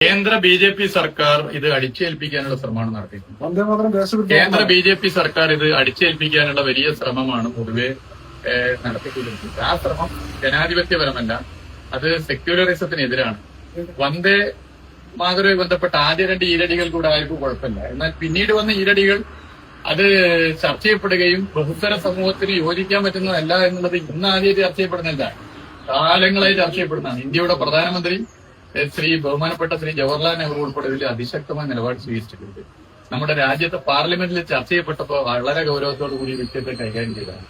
കേന്ദ്ര ബി.ജെ.പി. സർക്കാർ ഇത് അടിച്ചേൽപ്പിക്കാനുള്ള ശ്രമമാണ് നടത്തിയിട്ടുള്ളത്. കേന്ദ്ര ബി.ജെ.പി. സർക്കാർ ഇത് അടിച്ചേൽപ്പിക്കാനുള്ള വലിയ ശ്രമമാണ് പൊതുവെ നടത്തിക്കൊണ്ടിരിക്കുന്നത്. ആ ശ്രമം ജനാധിപത്യപരമല്ല, അത് സെക്യുലറിസത്തിനെതിരാണ്. വന്ദേ മാതരവുമായി ബന്ധപ്പെട്ട ആദ്യ രണ്ട് ഈരടികൾ കൂടെ ആർക്കും കുഴപ്പമില്ല. എന്നാൽ പിന്നീട് വന്ന ഈരടികൾ അത് ചർച്ച ചെയ്യപ്പെടുകയും ബഹുസ്വര സമൂഹത്തിന് യോജിക്കാൻ പറ്റുന്നതല്ല എന്നുള്ളത് ഇന്ന് ആദ്യം ചർച്ച ചെയ്യപ്പെടുന്നില്ല, കാലങ്ങളായി ചർച്ച ചെയ്യപ്പെടുന്നതാണ്. ഇന്ത്യയുടെ പ്രധാനമന്ത്രി ബഹുമാനപ്പെട്ട ശ്രീ ജവഹർലാൽ നെഹ്റു ഉൾപ്പെടെ ഇതിൽ അതിശക്തമായ നിലപാട് സ്വീകരിച്ചിട്ടുണ്ട്. നമ്മുടെ രാജ്യത്തെ പാർലമെന്റിൽ ചർച്ച ചെയ്യപ്പെട്ടപ്പോൾ വളരെ ഗൗരവത്തോടു കൂടി വിഷയത്തെ കൈകാര്യം ചെയ്തതാണ്.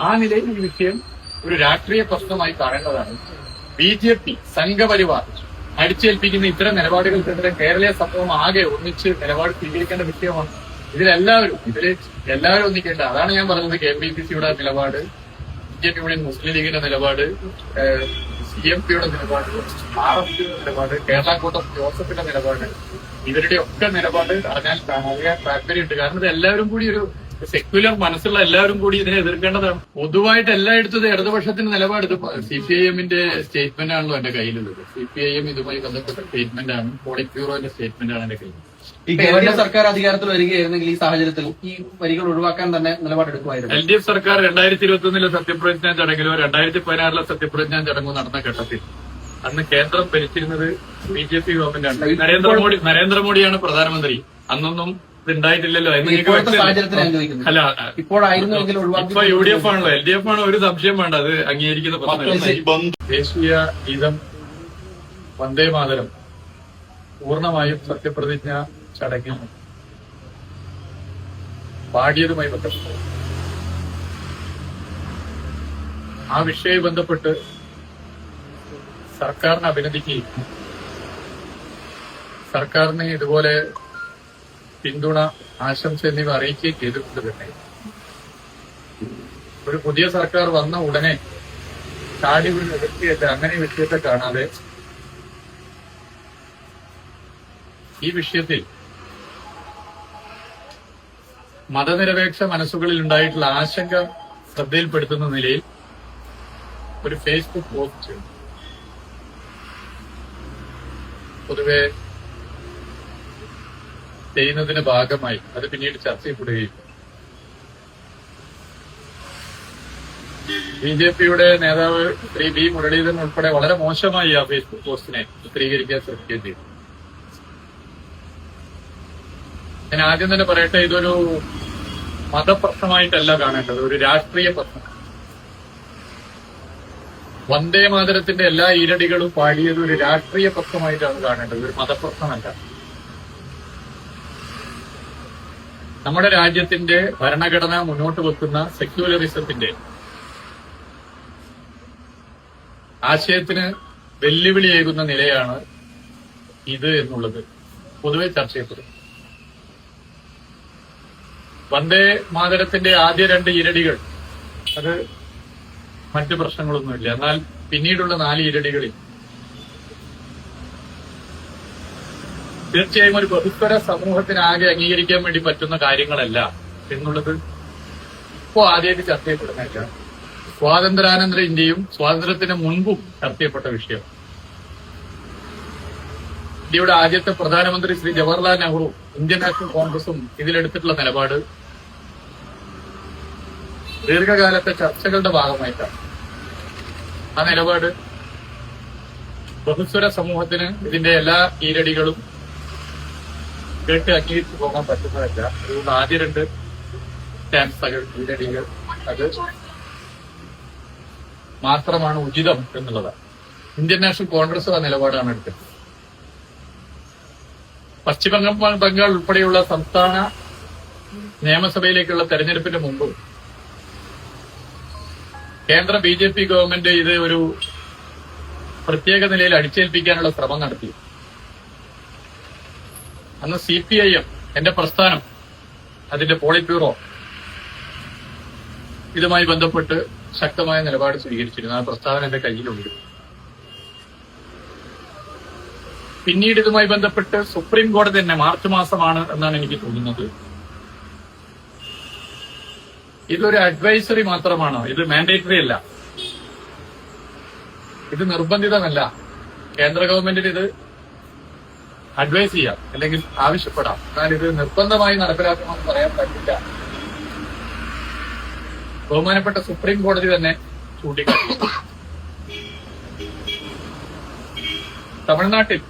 ആ നിലയിൽ ഈ വിഷയം ഒരു രാഷ്ട്രീയ പ്രശ്നമായി കാണേണ്ടതാണ്. ബി.ജെ.പി. സംഘപരിവാർ അടിച്ചേൽപ്പിക്കുന്ന ഇത്തരം നിലപാടുകൾക്കെതിരെ കേരളീയ സമൂഹം ആകെ ഒന്നിച്ച് നിലപാട് സ്വീകരിക്കേണ്ട വിഷയമാണ്. എല്ലാവരും ഒന്നിക്കേണ്ട. അതാണ് ഞാൻ പറഞ്ഞത്. കെ.പി.സി.സിയുടെ നിലപാട്, ബി.ജെ.പി. യൂണിയൻ മുസ്ലിം ലീഗിന്റെ നിലപാട്, CMPയുടെ നിലപാട്, RSPയുടെ നിലപാട്, കേരള കൂട്ടം ജോസഫിന്റെ നിലപാട്, ഇവരുടെ ഒക്കെ നിലപാട് അറിയാൻ താല്പര്യമുണ്ട്. കാരണം ഇത് എല്ലാവരും കൂടി ഒരു സെക്യുലർ മനസ്സുള്ള എല്ലാവരും കൂടി ഇതിനെ എതിർക്കേണ്ടതാണ്. പൊതുവായിട്ട് എല്ലായിടത്തും ഇടതുപക്ഷത്തിന്റെ നിലപാട് ഇത് CPIMന്റെ സ്റ്റേറ്റ്മെന്റ് ആണല്ലോ എന്റെ കയ്യിലുള്ളത്. CPIM ഇതുമായി ബന്ധപ്പെട്ട സ്റ്റേറ്റ്മെന്റ് ആണ്, പോളിറ്റ് ബ്യൂറോന്റെ സ്റ്റേറ്റ്മെന്റ് ആണ് എന്റെ കയ്യിൽ. ഈ LDF സർക്കാർ അധികാരത്തിൽ വരികയായിരുന്നെങ്കിൽ ഈ സാഹചര്യത്തിൽ ഈ വരികൾ ഒഴിവാക്കാൻ തന്നെ നിലപാടെടുക്കുമായിരുന്നു. LDF സർക്കാർ 2021 സത്യപ്രതിജ്ഞാ ചടങ്ങിലോ 2016 സത്യപ്രതിജ്ഞാ ചടങ്ങോ നടന്ന ഘട്ടത്തിൽ അന്ന് കേന്ദ്രം ഭരിച്ചിരുന്നത് ബി.ജെ.പി. ഗവൺമെന്റാണ്. നരേന്ദ്രമോദിയാണ് പ്രധാനമന്ത്രി. അന്നൊന്നും ഇതുണ്ടായിട്ടില്ലല്ലോ. അല്ല, ഇപ്പോഴായിരുന്നെങ്കിൽ ഇപ്പൊ UDF ആണല്ലോ. LDF ആണ്, ഒരു സംശയം വേണ്ട, അത് അംഗീകരിക്കുന്ന പ്രശ്നം. ദേശീയ ഗീതം വന്ദേ മാതരം പൂർണ്ണമായും സത്യപ്രതിജ്ഞ ചടങ്ങിൽ പാടിയതുമായി ബന്ധപ്പെട്ട് ആ വിഷയവുമായി ബന്ധപ്പെട്ട് സർക്കാരിനെ അഭിനന്ദിക്കുകയും സർക്കാരിന് ഇതുപോലെ പിന്തുണ, ആശംസ എന്നിവ അറിയിക്കുകയും ചെയ്തിട്ടുണ്ട്. തന്നെ ഒരു പുതിയ സർക്കാർ വന്ന ഉടനെ ചാടി വീണ് വ്യക്തിയല്ല, അങ്ങനെ വ്യക്തിയത്തെ കാണാതെ ഈ വിഷയത്തിൽ മതനിരപേക്ഷ മനസ്സുകളിൽ ഉണ്ടായിട്ടുള്ള ആശങ്ക ശ്രദ്ധയിൽപ്പെടുത്തുന്ന നിലയിൽ ഒരു ഫേസ്ബുക്ക് പോസ്റ്റ് ചെയ്തു. പൊതുവെ ചെയ്യുന്നതിന്റെ ഭാഗമായി അത് പിന്നീട് ചർച്ച ചെയ്യപ്പെടുകയും ബി.ജെ.പിയുടെ നേതാവ് ശ്രീ B. മുരളീധരൻ ഉൾപ്പെടെ വളരെ മോശമായി ആ ഫേസ്ബുക്ക് പോസ്റ്റിനെ ചിത്രീകരിക്കാൻ ശ്രമിക്കുകയും ചെയ്തു. ഞാൻ ആദ്യം തന്നെ പറയട്ടെ, ഇതൊരു മതപ്രശ്നമായിട്ടല്ല കാണേണ്ടത്, ഒരു രാഷ്ട്രീയ പ്രശ്നം. വന്ദേ മാതരത്തിന്റെ എല്ലാ ഈരടികളും പാടിയത് ഒരു രാഷ്ട്രീയ പ്രശ്നമായിട്ടാണ് കാണേണ്ടത്, ഒരു മതപ്രശ്നമല്ല. നമ്മുടെ രാജ്യത്തിന്റെ ഭരണഘടന മുന്നോട്ട് വെക്കുന്ന സെക്യുലറിസത്തിന്റെ ആശയത്തിന് വെല്ലുവിളിയേകുന്ന നിലയാണ് ഇത് എന്നുള്ളത് പൊതുവെ ചർച്ച ചെയ്യപ്പെടും. വന്ദേ മാതരത്തിന്റെ ആദ്യ രണ്ട് ഈരടികൾ അത് മറ്റു പ്രശ്നങ്ങളൊന്നുമില്ല. എന്നാൽ പിന്നീടുള്ള 4 ഈരടികളിൽ തീർച്ചയായും ഒരു ബഹുസ്വര സമൂഹത്തിനാകെ അംഗീകരിക്കാൻ വേണ്ടി പറ്റുന്ന കാര്യങ്ങളല്ല എന്നുള്ളത് ഇപ്പോൾ ആദ്യമായിട്ട് ചർച്ച ചെയ്യപ്പെടുന്നില്ല. സ്വാതന്ത്ര്യാനന്തര ഇന്ത്യയും സ്വാതന്ത്ര്യത്തിന് മുൻപും ചർച്ച ചെയ്യപ്പെട്ട വിഷയം. ഇന്ത്യയുടെ ആദ്യത്തെ പ്രധാനമന്ത്രി ശ്രീ ജവഹർലാൽ നെഹ്റു, ഇന്ത്യൻ നാഷണൽ കോൺഗ്രസും ഇതിലെടുത്തിട്ടുള്ള നിലപാട് ദീർഘകാലത്തെ ചർച്ചകളുടെ ഭാഗമായിട്ടാണ്. ആ നിലപാട് ബഹുസ്വര സമൂഹത്തിന് ഇതിന്റെ എല്ലാ ഈരടികളും കേട്ട് അംഗീകരിച്ചു പോകാൻ പറ്റുന്നതല്ല. അതുകൊണ്ട് ആദ്യ 2 സ്റ്റാൻസുകൾ, ഈരടികൾ അത് മാത്രമാണ് ഉചിതം എന്നുള്ളതാണ്. ഇന്ത്യൻ നാഷണൽ കോൺഗ്രസ് ആ നിലപാടാണ് എടുത്തത്. പശ്ചിമ ബംഗാൾ ഉൾപ്പെടെയുള്ള സംസ്ഥാന നിയമസഭയിലേക്കുള്ള തെരഞ്ഞെടുപ്പിന് മുമ്പ് കേന്ദ്ര ബി.ജെ.പി. ഗവൺമെന്റ് ഇത് ഒരു പ്രത്യേക നിലയിൽ അടിച്ചേൽപ്പിക്കാനുള്ള ശ്രമം നടത്തി. അന്ന് CPIM, എന്റെ പ്രസ്ഥാനം, അതിന്റെ പോളിറ്റ് ബ്യൂറോ ഇതുമായി ബന്ധപ്പെട്ട് ശക്തമായ നിലപാട് സ്വീകരിച്ചിരുന്നു. ആ പ്രസ്താവന എന്റെ കയ്യിലുണ്ട്. പിന്നീട് ഇതുമായി ബന്ധപ്പെട്ട് സുപ്രീം കോടതി തന്നെ മാർച്ച് മാസമാണ് എന്നാണ് എനിക്ക് തോന്നുന്നത് ഇതൊരു അഡ്വൈസറി മാത്രമാണ്, ഇത് മാൻഡേറ്ററി അല്ല, ഇത് നിർബന്ധിതമല്ല. കേന്ദ്ര ഗവൺമെന്റിന് ഇത് അഡ്വൈസ് ചെയ്യാം, അല്ലെങ്കിൽ ആവശ്യപ്പെടാം. എന്നാൽ ഇത് നിർബന്ധമായി നടപ്പിലാക്കണമെന്ന് പറയാൻ പറ്റില്ല. ബഹുമാനപ്പെട്ട സുപ്രീം കോടതി തന്നെ ചൂണ്ടിക്കാട്ടി. തമിഴ്നാട്ടിൽ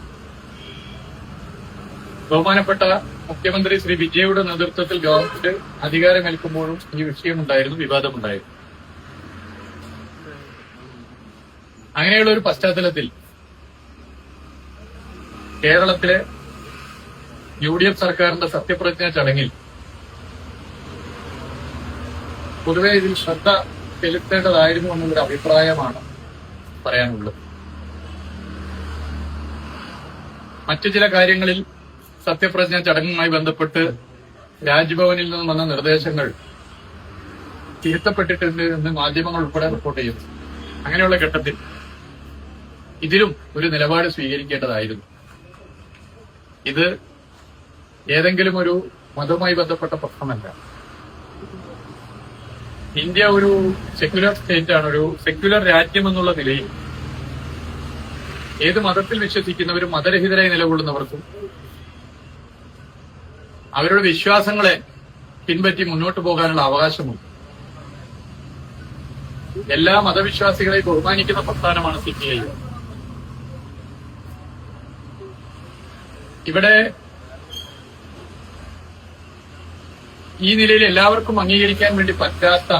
ബഹുമാനപ്പെട്ട മുഖ്യമന്ത്രി ശ്രീ വിജയുടെ നേതൃത്വത്തിൽ ഗവൺമെന്റ് അധികാരമേൽക്കുമ്പോഴും ഈ വിഷയമുണ്ടായിരുന്നു, വിവാദമുണ്ടായിരുന്നു. അങ്ങനെയുള്ള ഒരു പശ്ചാത്തലത്തിൽ കേരളത്തിലെ UDF സർക്കാരിന്റെ സത്യപ്രതിജ്ഞാ ചടങ്ങിൽ പൊതുവെ ഇതിൽ ശ്രദ്ധ ചെലുത്തേണ്ടതായിരുന്നു എന്നുള്ളൊരു അഭിപ്രായമാണ് പറയാനുള്ളത്. മറ്റു ചില കാര്യങ്ങളിൽ സത്യപ്രതിജ്ഞാ ചടങ്ങുമായി ബന്ധപ്പെട്ട് രാജ്ഭവനിൽ നിന്നും വന്ന നിർദ്ദേശങ്ങൾ തിരുത്തപ്പെട്ടിട്ടുണ്ട് എന്ന് മാധ്യമങ്ങൾ ഉൾപ്പെടെ റിപ്പോർട്ട് ചെയ്യുന്നു. അങ്ങനെയുള്ള ഘട്ടത്തിൽ ഇതിലും ഒരു നിലപാട് സ്വീകരിക്കേണ്ടതായിരുന്നു. ഇത് ഏതെങ്കിലും ഒരു മതവുമായി ബന്ധപ്പെട്ട പ്രശ്നമല്ല. ഇന്ത്യ ഒരു സെക്യുലർ സ്റ്റേറ്റ് ആണ്, ഒരു സെക്യുലർ രാജ്യം എന്നുള്ള നിലയിൽ ഏത് മതത്തിൽ വിശ്വസിക്കുന്നവരും മതരഹിതരായി നിലകൊള്ളുന്നവർക്കും അവരുടെ വിശ്വാസങ്ങളെ പിൻപറ്റി മുന്നോട്ട് പോകാനുള്ള അവകാശമുണ്ട്. എല്ലാ മതവിശ്വാസികളെയും ബഹുമാനിക്കുന്ന പ്രസ്ഥാനമാണ് CPI. ഇവിടെ ഈ നിലയിൽ എല്ലാവർക്കും അംഗീകരിക്കാൻ വേണ്ടി പറ്റാത്ത,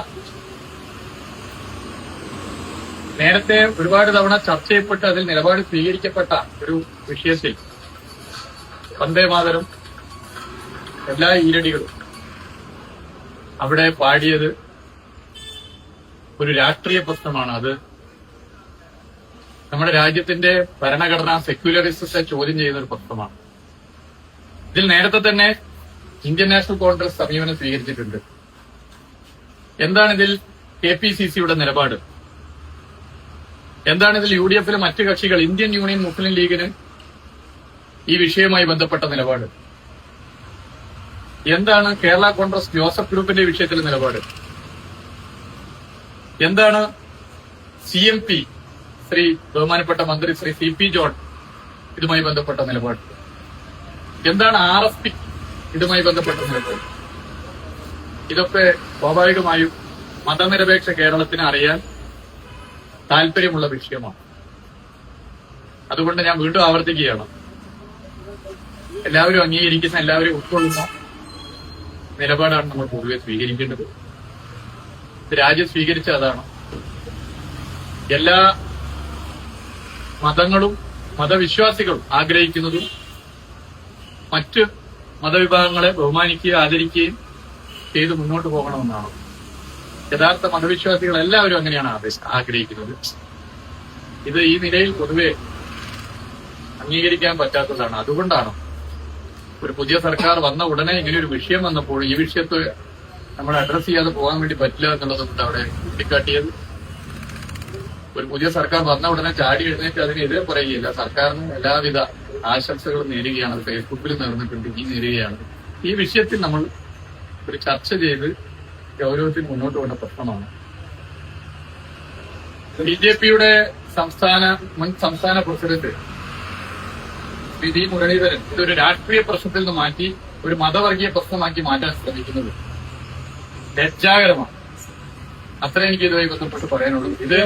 നേരത്തെ ഒരുപാട് തവണ ചർച്ച ചെയ്യപ്പെട്ട് അതിൽ നിലപാട് സ്വീകരിക്കപ്പെട്ട ഒരു വിഷയത്തിൽ വന്ദേമാതരം എല്ലാ ഈരടികളും അവിടെ പാടിയത് ഒരു രാഷ്ട്രീയ പ്രശ്നമാണ്. അത് നമ്മുടെ രാജ്യത്തിന്റെ ഭരണഘടനാ സെക്യുലറിസത്തെ ചോദ്യം ചെയ്യുന്ന ഒരു പ്രശ്നമാണ്. ഇതിൽ നേരത്തെ തന്നെ ഇന്ത്യൻ നാഷണൽ കോൺഗ്രസ് സമീപനം സ്വീകരിച്ചിട്ടുണ്ട്. എന്താണിതിൽ KPCCയുടെ നിലപാട്? എന്താണിതിൽ UDFിലെ മറ്റ് കക്ഷികൾ, ഇന്ത്യൻ യൂണിയൻ മുസ്ലിം ലീഗിന് ഈ വിഷയവുമായി ബന്ധപ്പെട്ട നിലപാട്? എന്താണ് കേരള കോൺഗ്രസ് ജോസഫ് ഗ്രൂപ്പിന്റെ വിഷയത്തിലെ നിലപാട്? എന്താണ് CMP ശ്രീ ബഹുമാനപ്പെട്ട മന്ത്രി ശ്രീ CP ജോൺ ഇതുമായി ബന്ധപ്പെട്ട നിലപാട്? എന്താണ് RSP ഇതുമായി ബന്ധപ്പെട്ട നിലപാട്? ഇതൊക്കെ സ്വാഭാവികമായും മതനിരപേക്ഷ കേരളത്തിന് അറിയാൻ താല്പര്യമുള്ള വിഷയമാണ്. അതുകൊണ്ട് ഞാൻ വീണ്ടും ആവർത്തിക്കുകയാണ്, എല്ലാവരും അംഗീകരിക്കുന്ന, എല്ലാവരും ഉൾക്കൊള്ളുന്ന നിലപാടാണ് നമ്മൾ പൊതുവെ സ്വീകരിക്കേണ്ടത്. രാജ്യം സ്വീകരിച്ച അതാണ്. എല്ലാ മതങ്ങളും മതവിശ്വാസികളും ആഗ്രഹിക്കുന്നതും മറ്റ് മതവിഭാഗങ്ങളെ ബഹുമാനിക്കുകയും ആദരിക്കുകയും ചെയ്ത് മുന്നോട്ട് പോകണമെന്നാണ്. യഥാർത്ഥ മതവിശ്വാസികൾ എല്ലാവരും അങ്ങനെയാണ് ആഗ്രഹിക്കുന്നത്. ഇത് ഈ നിലയിൽ പൊതുവെ അംഗീകരിക്കാൻ പറ്റാത്തതാണ്. അതുകൊണ്ടാണ് ഒരു പുതിയ സർക്കാർ വന്ന ഉടനെ ഇങ്ങനെയൊരു വിഷയം വന്നപ്പോൾ ഈ വിഷയത്തെ നമ്മൾ അഡ്രസ് ചെയ്യാതെ പോകാൻ വേണ്ടി പറ്റില്ല എന്നുള്ളത് കൊണ്ട് അവിടെ ചൂണ്ടിക്കാട്ടിയത്. ഒരു പുതിയ സർക്കാർ വന്ന ഉടനെ ചാടി എഴുന്നേറ്റ് അതിനെതിരെ പറയുകയില്ല. സർക്കാരിന് എല്ലാവിധ ആശംസകളും നേരുകയാണ്. ഫേസ്ബുക്കിൽ നേർന്നിട്ടുണ്ട്, ഈ നേരുകയാണ്. ഈ വിഷയത്തിൽ നമ്മൾ ഒരു ചർച്ച ചെയ്ത് ഗൗരവത്തിൽ മുന്നോട്ട് പോകേണ്ട പ്രശ്നമാണ്. BJPയുടെ മുൻ സംസ്ഥാന പ്രസിഡന്റ് V. മുരളീധരൻ ഇതൊരു രാഷ്ട്രീയ പ്രശ്നത്തിൽ നിന്ന് മാറ്റി ഒരു മതവർഗീയ പ്രശ്നമാക്കി മാറ്റാൻ ശ്രമിക്കുന്നത് ലജ്ജാകരമാണ്. അത്ര എനിക്ക് ഇതുമായി ബന്ധപ്പെട്ട് പറയാനുള്ളൂ. ഇത്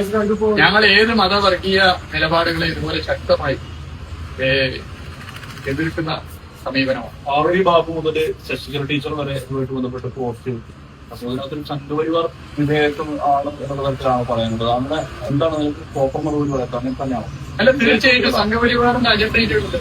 ഞങ്ങൾ ഏത് മതവർഗീയ നിലപാടുകളെ ഇതുപോലെ ശക്തമായി എതിർക്കുന്ന സമീപനമാണ്. ആർവി ബാബു മുതൽ ശശികല ടീച്ചർ വരെ ഇതുമായിട്ട് ബന്ധപ്പെട്ട് പോസ്റ്റ് അപ്പൊ ഇതിനകത്തൊരു സംഘപരിവാർ വിധേയത്വം ആണ് എന്നുള്ള തരത്തിലാണ് പറയാനുള്ളത്. അങ്ങനെ എന്താണ് പ്രോപ്പർ മറുപടി പറയാത്ത അങ്ങനെ തന്നെയാണോ? അല്ല, തീർച്ചയായിട്ടും സംഘപരിവാറിന്റെ അജണ്ടയിട്ടുണ്ട്.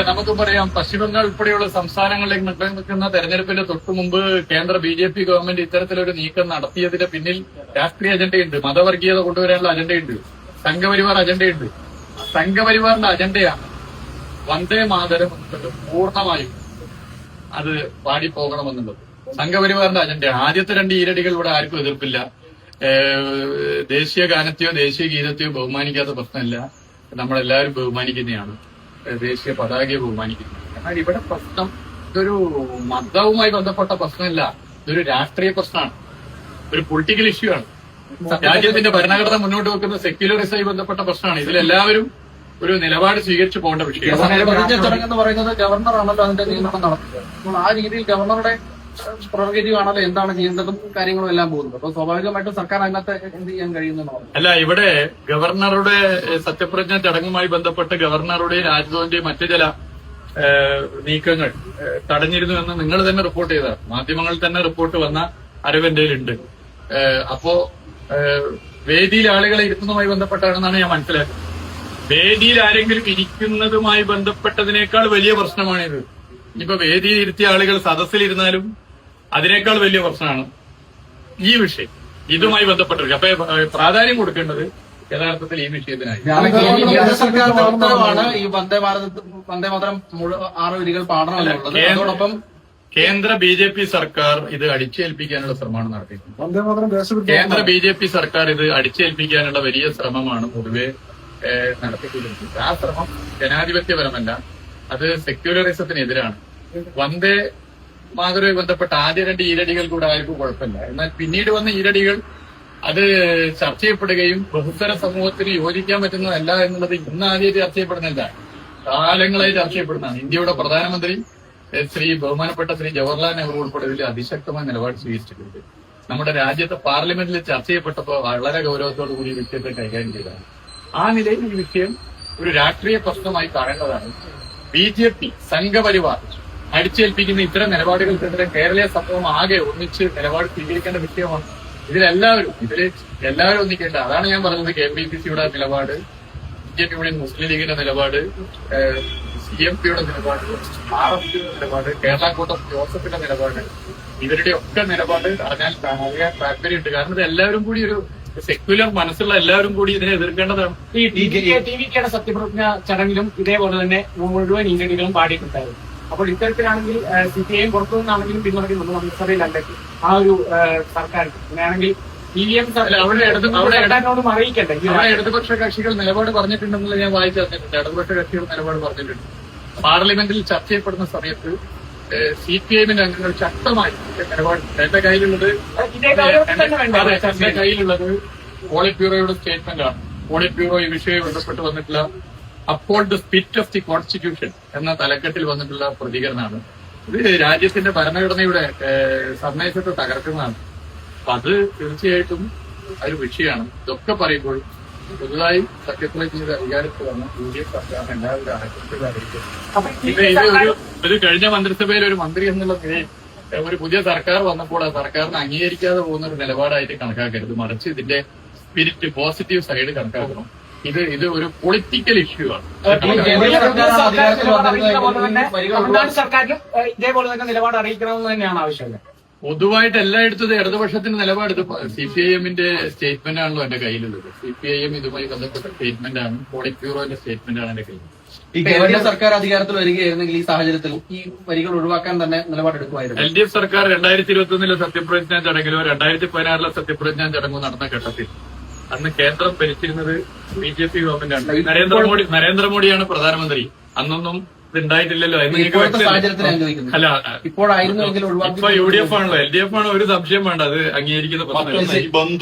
നമുക്ക് പറയാം പശ്ചിമബംഗാൾ ഉൾപ്പെടെയുള്ള സംസ്ഥാനങ്ങളിലേക്ക് നിൽക്കുന്ന തെരഞ്ഞെടുപ്പിന്റെ തൊട്ടു മുമ്പ് കേന്ദ്ര BJP ഗവൺമെന്റ് ഇത്തരത്തിലൊരു നീക്കം നടത്തിയതിന്റെ പിന്നിൽ രാഷ്ട്രീയ അജണ്ടയുണ്ട്, മതവർഗീയത കൊണ്ടുവരാനുള്ള അജണ്ടയുണ്ട്, സംഘപരിവാർ അജണ്ടയുണ്ട്. സംഘപരിവാറിന്റെ അജണ്ടയാണ് വന്ദേ മാതരം പൂർണ്ണമായും അത് പാടിപ്പോകണമെന്നുള്ളത്. സംഘപരിവാറിന്റെ അജണ്ടയാണ്. ആദ്യത്തെ 2 ഈരടികൾ ഇവിടെ ആർക്കും എതിർപ്പില്ല. ദേശീയ ഗാനത്തെയോ ദേശീയ ഗീതത്തെയോ ബഹുമാനിക്കാത്ത പ്രശ്നമില്ല. നമ്മളെല്ലാവരും ബഹുമാനിക്കുന്നതാണ്. ദേശീയ പതാകയെ ബഹുമാനിക്കുന്നത്. എന്നാൽ ഇവിടെ പ്രശ്നം ഇതൊരു മതവുമായി ബന്ധപ്പെട്ട പ്രശ്നമല്ല, ഇതൊരു രാഷ്ട്രീയ പ്രശ്നമാണ്, ഒരു പൊളിറ്റിക്കൽ ഇഷ്യൂ ആണ്. രാജ്യത്തിന്റെ ഭരണഘടന മുന്നോട്ട് വെക്കുന്ന സെക്യുലറിസമായി ബന്ധപ്പെട്ട പ്രശ്നമാണ്. ഇതിലെല്ലാവരും ഒരു നിലപാട് സ്വീകരിച്ചു പോകേണ്ട വിഷയം. സത്യപ്രതിജ്ഞ ചടങ്ങ് എന്ന് പറയുന്നത് ഗവർണറാണല്ലോ അതിന്റെ നിയമനം നടത്തുന്നത്. അപ്പോൾ ആ രീതിയിൽ ഗവർണറുടെ പ്രൊറഗേറ്റീവ് ആണല്ലോ എന്താണ് ചെയ്യേണ്ടതും കാര്യങ്ങളും എല്ലാം പോകുന്നത്. അപ്പൊ സ്വാഭാവികമായിട്ടും സർക്കാർ അതിനകത്ത് എന്ത് ചെയ്യാൻ കഴിയുന്നതാണ്. അല്ല, ഇവിടെ ഗവർണറുടെ സത്യപ്രതിജ്ഞ ചടങ്ങുമായി ബന്ധപ്പെട്ട് ഗവർണറുടെയും രാജ്ഭവന്റെയും മറ്റു ചില നീക്കങ്ങൾ തടഞ്ഞിരുന്നു എന്ന് നിങ്ങൾ തന്നെ റിപ്പോർട്ട് ചെയ്ത മാധ്യമങ്ങളിൽ തന്നെ റിപ്പോർട്ട് വന്ന അറിവ് ഉണ്ട്. അപ്പോ വേദിയിൽ ആളുകളെ ഇരുത്തുന്നതുമായി ബന്ധപ്പെട്ടാണെന്നാണ് ഞാൻ മനസ്സിലാക്കുന്നത്. വേദിയിൽ ആരെങ്കിലും ഇരിക്കുന്നതുമായി ബന്ധപ്പെട്ടതിനേക്കാൾ വലിയ പ്രശ്നമാണിത്. ഇനിയിപ്പോ വേദിയിൽ ഇരുത്തിയ ആളുകൾ സദസ്സിലിരുന്നാലും അതിനേക്കാൾ വലിയ പ്രശ്നമാണ് ഈ വിഷയം. ഇതുമായി ബന്ധപ്പെട്ടിരിക്കും. അപ്പൊ പ്രാധാന്യം കൊടുക്കേണ്ടത് യഥാർത്ഥത്തിൽ ഈ വിഷയത്തിനായി. കേന്ദ്ര സർക്കാരിന്റെ ഉത്തരവാണ് ഈ വന്ദേമാതരം 6 വരികൾ പാടണം എന്നുള്ളത്. അതോടൊപ്പം കേന്ദ്ര ബി.ജെ.പി. സർക്കാർ ഇത് അടിച്ചേൽപ്പിക്കാനുള്ള ശ്രമമാണ് നടത്തിയിട്ടുള്ളത്. കേന്ദ്ര ബി.ജെ.പി. സർക്കാർ ഇത് അടിച്ചേൽപ്പിക്കാനുള്ള വലിയ ശ്രമമാണ് പൊതുവെ നടത്തിക്കൊണ്ടിരിക്കുന്നത്. ആ ശ്രമം ജനാധിപത്യപരമല്ല, അത് സെക്യുലറിസത്തിനെതിരാണ്. വന്ദേ മാതരവുമായി ബന്ധപ്പെട്ട ആദ്യ 2 ഈരടികൾ കൂടെ ആർക്കും കുഴപ്പമില്ല. എന്നാൽ പിന്നീട് വന്ന ഈരടികൾ അത് ചർച്ച ചെയ്യപ്പെടുകയും ബഹുസ്വര സമൂഹത്തിന് യോജിക്കാൻ പറ്റുന്നതല്ല എന്നുള്ളത് ഇന്ന് ആദ്യമായിട്ട് ചർച്ച ചെയ്യപ്പെടുന്നില്ല, കാലങ്ങളായി ചർച്ച ചെയ്യപ്പെടുന്നതാണ്. ഇന്ത്യയുടെ പ്രധാനമന്ത്രി ബഹുമാനപ്പെട്ട ശ്രീ ജവഹർലാൽ നെഹ്റു ഉൾപ്പെടെ ഇതിൽ അതിശക്തമായ നിലപാട് സ്വീകരിച്ചിട്ടുണ്ട്. നമ്മുടെ രാജ്യത്തെ പാർലമെന്റിൽ ചർച്ച ചെയ്യപ്പെട്ടപ്പോൾ വളരെ ഗൗരവത്തോടു കൂടി ഈ വിഷയത്തെ കൈകാര്യം ചെയ്തതാണ്. ആ നിലയിൽ ഈ വിഷയം ഒരു രാഷ്ട്രീയ പ്രശ്നമായി കാണേണ്ടതാണ്. ബി.ജെ.പി. സംഘപരിവാർ അടിച്ചേൽപ്പിക്കുന്ന ഇത്തരം നിലപാടുകൾക്കെതിരെ കേരളീയ സമൂഹം ആകെ ഒന്നിച്ച് നിലപാട് സ്വീകരിക്കേണ്ട വിഷയമാണ്. എല്ലാവരും ഒന്നിക്കേണ്ട. അതാണ് ഞാൻ പറഞ്ഞത്. KPCCയുടെ നിലപാട്, ബി.ജെ.പി. മുസ്ലിം ലീഗിന്റെ നിലപാട്, CMPയുടെ നിലപാട്, RSPയുടെ നിലപാട്, കേരള കൂട്ടം ജോസഫിന്റെ നിലപാട്, ഇവരുടെ ഒക്കെ നിലപാട് അറിയാൻ താല്പര്യമുണ്ട്. കാരണം ഇത് എല്ലാവരും കൂടി ഒരു സെക്യുലർ മനസ്സുള്ള എല്ലാവരും കൂടി ഇതിനെ എതിർക്കേണ്ടതാണ്. ഈ ടി.വി.കെയുടെ സത്യപ്രതിജ്ഞ ചടങ്ങിലും ഇതേപോലെ തന്നെ മുഴുവൻ ഇന്ത്യകളും പാടിയിട്ടുണ്ടായിരുന്നു. അപ്പോൾ ഇത്തരത്തിലാണെങ്കിൽ CPIM പുറത്തു നിന്നാണെങ്കിലും പിന്തുണയ്ക്കുന്നുണ്ട് മന്ത്രിസഭയിലല്ലെങ്കിൽ ആ ഒരു സർക്കാർ. അങ്ങനെയാണെങ്കിൽ EVM സർക്കാരിനോടും അറിയിക്കട്ടെ. അവിടെ ഇടതുപക്ഷ കക്ഷികൾ നിലപാട് പറഞ്ഞിട്ടുണ്ടെന്നുള്ളത് ഞാൻ വായിച്ചു തന്നിട്ടുണ്ട്. ഇടതുപക്ഷ കക്ഷികൾ നിലപാട് പറഞ്ഞിട്ടുണ്ട്. പാർലമെന്റിൽ ചർച്ച ചെയ്യപ്പെടുന്ന സമയത്ത് CPIMന്റെ അംഗങ്ങൾ ശക്തമായി നിലപാട്. എന്റെ കയ്യിലുള്ളത് പോളിറ്റ് ബ്യൂറോയുടെ സ്റ്റേറ്റ്മെന്റ് ആണ്. പോളിറ്റ് ബ്യൂറോ ഈ വിഷയം ബന്ധപ്പെട്ട് വന്നിട്ടുള്ള അപ്പോൾ the spirit of the constitution എന്ന തലക്കെട്ടിൽ വന്നിട്ടുള്ള പ്രതികരണമാണ്. ഇത് രാജ്യത്തിന്റെ ഭരണഘടനയുടെ സന്ദേശത്തെ തകർക്കുന്നതാണ്. അപ്പൊ അത് തീർച്ചയായിട്ടും ഒരു വിഷയമാണ്. ഇതൊക്കെ പറയുമ്പോൾ പുതുതായി സത്യപ്രതിജ്ഞ ചെയ്ത് അധികാരത്തിൽ വന്ന UDF സർക്കാരിന് എല്ലാവരും അറിയിക്കും. ഇത് കഴിഞ്ഞ മന്ത്രിസഭയിൽ ഒരു മന്ത്രി എന്നുള്ള നിലയിൽ ഒരു പുതിയ സർക്കാർ വന്നപ്പോൾ ആ സർക്കാരിനെ അംഗീകരിക്കാതെ പോകുന്ന ഒരു നിലപാടായിട്ട് കണക്കാക്കരുത്. മറിച്ച് ഇതിന്റെ സ്പിരിറ്റ്, പോസിറ്റീവ് സൈഡ് കണക്കാക്കണം. ഇത് ഒരു പൊളിറ്റിക്കൽ ഇഷ്യൂ ആണ്. സർക്കാരിനും ഇതേപോലെ തന്നെ നിലപാട് അറിയിക്കണമെന്ന് തന്നെയാണ് ആവശ്യം. പൊതുവായിട്ട് എല്ലായിടത്തും ഇടതുപക്ഷത്തിന്റെ നിലപാട്. ഇത് CPIMന്റെ സ്റ്റേറ്റ്മെന്റ് ആണല്ലോ എന്റെ കയ്യിലുള്ളത്. CPIM ഇതുമായി ബന്ധപ്പെട്ട സ്റ്റേറ്റ്മെന്റ് ആണ്. പോളിറ്റ് ബ്യൂറോന്റെ സ്റ്റേറ്റ്മെന്റ് ആണ് എന്റെ കയ്യിൽ. ഈ കേരള സർക്കാർ അധികാരത്തിൽ വരികയായിരുന്നെങ്കിൽ ഈ സാഹചര്യത്തിൽ ഈ വരികൾ ഒഴിവാക്കാൻ തന്നെ നിലപാടെടുക്കുമായിരുന്നു. LDF സർക്കാർ 2021 സത്യപ്രതിജ്ഞാ ചടങ്ങിലോ 2016 സത്യപ്രതിജ്ഞാ ചടങ്ങോ നടന്ന ഘട്ടത്തിൽ അന്ന് കേന്ദ്രം ഭരിച്ചിരുന്നത് BJP ഗവൺമെന്റാണ്. നരേന്ദ്രമോദിയാണ് പ്രധാനമന്ത്രി. അന്നൊന്നും ഇത് ഉണ്ടായിട്ടില്ലല്ലോ. അല്ല, ഇപ്പോഴായിരുന്നുവെങ്കിൽ ഇപ്പൊ UDF ആണല്ലോ. LDF ആണ്. ഒരു സംശയം വേണ്ട, അത് അംഗീകരിക്കുന്ന പ്രശ്നം.